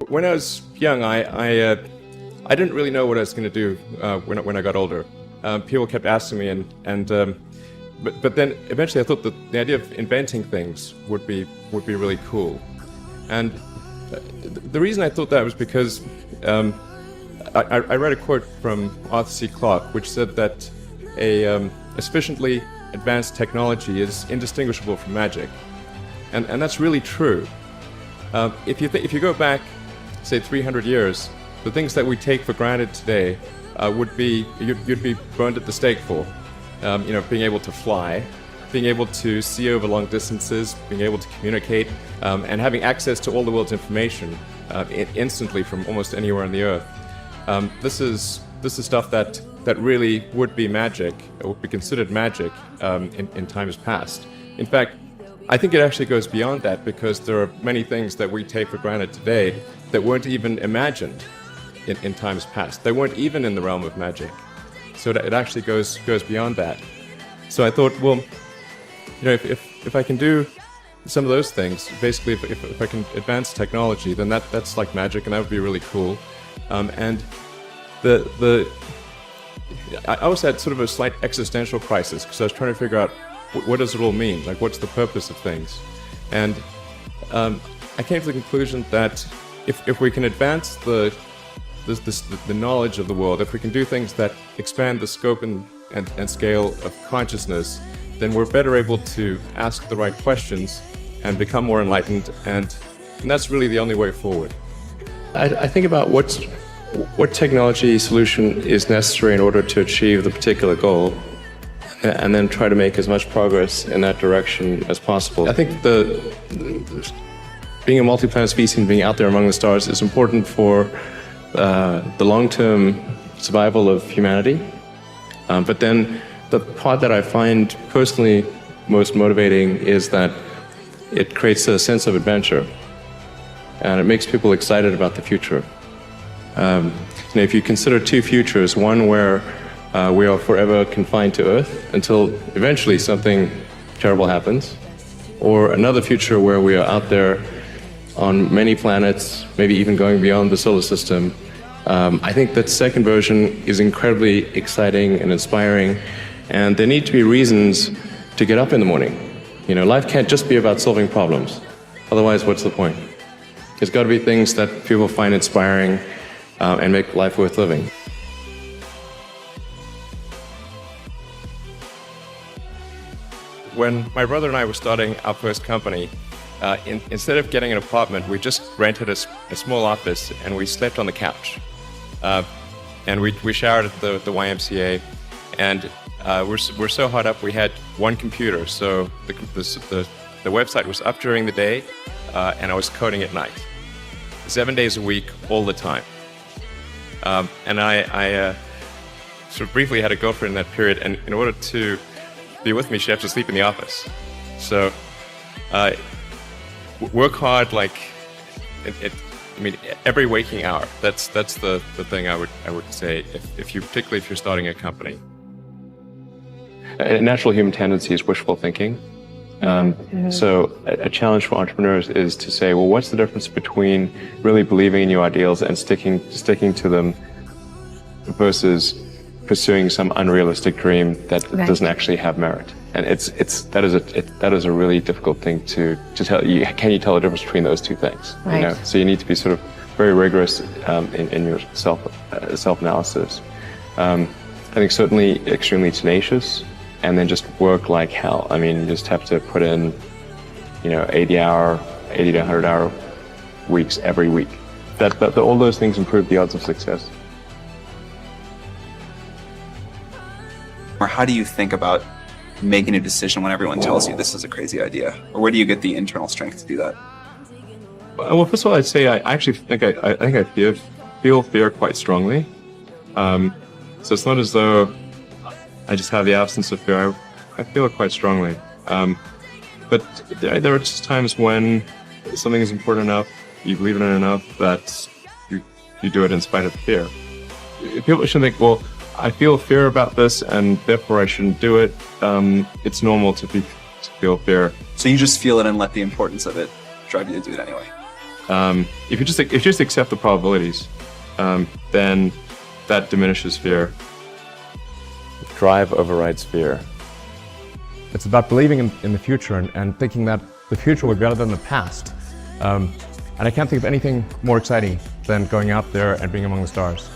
When I was young, I didn't really know what I was going to do when I got older. People kept asking me, but then eventually I thought that the idea of inventing things would be really cool. And the reason I thought that was because I read a quote from Arthur C. Clarke, which said that a sufficiently advanced technology is indistinguishable from magic, and that's really true. If you go back, say 300 years, the things that we take for granted today would be you'd be burned at the stake for. Being able to fly, being able to see over long distances, being able to communicate, and having access to all the world's information instantly from almost anywhere on the earth. This is stuff that really would be magic, or would be considered magic in times past. In fact, I think it actually goes beyond that, because there are many things that we take for granted today that weren't even imagined in times past. They weren't even in the realm of magic. So it actually goes beyond that. So I thought, well, if I can do some of those things, basically if I can advance technology, then that's like magic, and that would be really cool. And I also had sort of a slight existential crisis, because I was trying to figure out what does it all mean? Like, what's the purpose of things? And I came to the conclusion that if we can advance the knowledge of the world, if we can do things that expand the scope and scale of consciousness, then we're better able to ask the right questions and become more enlightened, and that's really the only way forward. I think about what technology solution is necessary in order to achieve the particular goal, and then try to make as much progress in that direction as possible. I think being a multi-planet species and being out there among the stars is important for the long-term survival of humanity. But then the part that I find personally most motivating is that it creates a sense of adventure, and it makes people excited about the future. If you consider two futures, one where we are forever confined to Earth until eventually something terrible happens, or another future where we are out there on many planets, maybe even going beyond the solar system, I think that second version is incredibly exciting and inspiring, and there need to be reasons to get up in the morning. Life can't just be about solving problems. Otherwise, what's the point? There's got to be things that people find inspiring and make life worth living. When my brother and I were starting our first company, instead of getting an apartment, we just rented a small office, and we slept on the couch. And we showered at the YMCA, and we're so hot up we had one computer, so the website was up during the day, and I was coding at night, 7 days a week, all the time. And I sort of briefly had a girlfriend in that period, and in order to be with me, she had to sleep in the office. So work hard, like every waking hour. That's the thing I would say, particularly if you're starting a company. A natural human tendency is wishful thinking. So a challenge for entrepreneurs is to say, well, what's the difference between really believing in your ideals and sticking to them versus pursuing some unrealistic dream that doesn't actually have merit? And that is a really difficult thing to tell. Can you tell the difference between those two things? Right. So you need to be sort of very rigorous in your self-analysis. I think certainly extremely tenacious, and then just work like hell. You just have to put in 80 to 100-hour weeks every week. That all those things improve the odds of success. Or how do you think about making a decision when everyone tells you this is a crazy idea? Or where do you get the internal strength to do that? Well, first of all, I'd say I actually think I feel fear quite strongly. So it's not as though I just have the absence of fear. I feel it quite strongly. But there are just times when something is important enough, you believe in it enough, that you do it in spite of fear. People shouldn't think, well, I feel fear about this and therefore I shouldn't do it. It's normal to feel fear. So you just feel it and let the importance of it drive you to do it anyway? If you just accept the probabilities, then that diminishes fear. Drive overrides fear. It's about believing in the future and thinking that the future will be better than the past. And I can't think of anything more exciting than going out there and being among the stars.